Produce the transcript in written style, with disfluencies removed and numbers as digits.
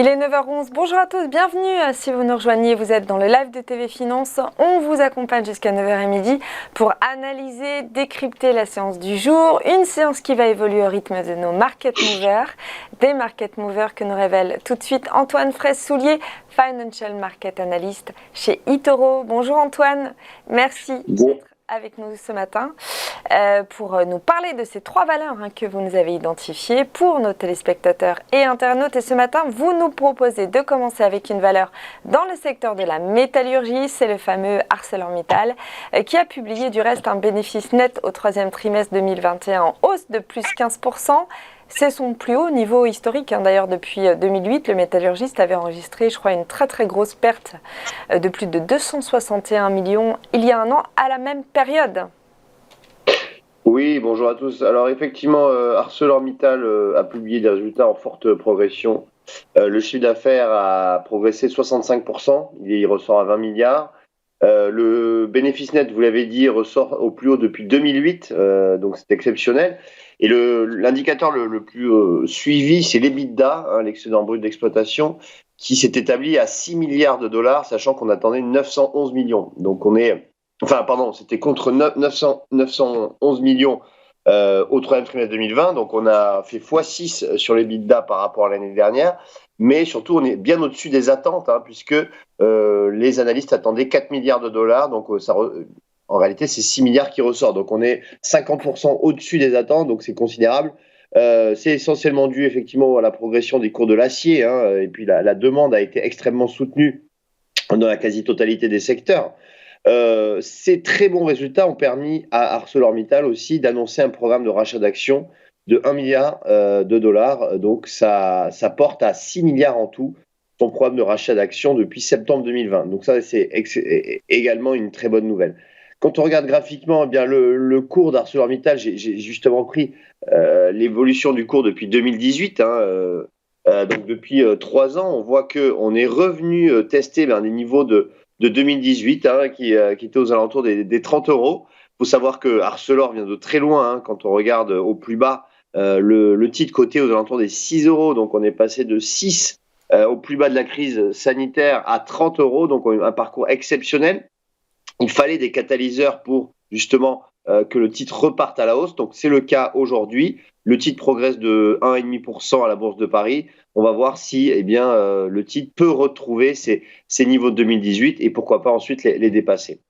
Il est 9h11, bonjour à tous, bienvenue. Si vous nous rejoignez, vous êtes dans le live de TV Finance. On vous accompagne jusqu'à 9h30 pour analyser, décrypter la séance du jour. Une séance qui va évoluer au rythme de nos market movers. Des market movers que nous révèle tout de suite Antoine Fraisse-Soulier, Financial Market Analyst chez eToro. Bonjour Antoine, merci d'être avec nous ce matin pour nous parler de ces trois valeurs que vous nous avez identifiées pour nos téléspectateurs et internautes. Et ce matin, vous nous proposez de commencer avec une valeur dans le secteur de la métallurgie. C'est le fameux ArcelorMittal qui a publié du reste un bénéfice net au troisième trimestre 2021 en hausse de plus 15%. C'est son plus haut niveau historique. D'ailleurs, depuis 2008, le métallurgiste avait enregistré, je crois, une très très grosse perte de plus de 261 millions il y a un an à la même période. Oui, bonjour à tous. Alors effectivement, ArcelorMittal a publié des résultats en forte progression. Le chiffre d'affaires a progressé 65%, il ressort à 20 milliards. Le bénéfice net, vous l'avez dit, ressort au plus haut depuis 2008, donc c'est exceptionnel. Et l'indicateur le plus suivi, c'est l'EBITDA, l'excédent brut d'exploitation, qui s'est établi à 6 milliards de dollars, sachant qu'on attendait 911 millions. Donc c'était contre 911 millions au troisième trimestre 2020, donc on a fait x6 sur l'EBITDA par rapport à l'année dernière, mais surtout on est bien au-dessus des attentes, puisque les analystes attendaient 4 milliards de dollars, donc en réalité c'est 6 milliards qui ressortent, donc on est 50% au-dessus des attentes, donc c'est considérable. C'est essentiellement dû effectivement à la progression des cours de l'acier, et puis la demande a été extrêmement soutenue dans la quasi-totalité des secteurs. Ces très bons résultats ont permis à ArcelorMittal aussi d'annoncer un programme de rachat d'actions de 1 milliard de dollars. Donc ça porte à 6 milliards en tout son programme de rachat d'actions depuis septembre 2020. Donc ça, c'est également une très bonne nouvelle. Quand on regarde graphiquement, eh bien le cours d'ArcelorMittal, j'ai justement pris l'évolution du cours depuis 2018. Donc depuis 3 ans, on voit qu'on est revenu tester des niveaux de 2018, qui était aux alentours des 30 euros. Il faut savoir que Arcelor vient de très loin. Quand on regarde au plus bas, le titre coté aux alentours des 6 euros. Donc on est passé de 6 au plus bas de la crise sanitaire à 30 euros. Donc un parcours exceptionnel. Il fallait des catalyseurs pour justement que le titre reparte à la hausse. Donc c'est le cas aujourd'hui. Le titre progresse de 1,5% à la Bourse de Paris. On va voir si le titre peut retrouver ses niveaux de 2018 et pourquoi pas ensuite les dépasser.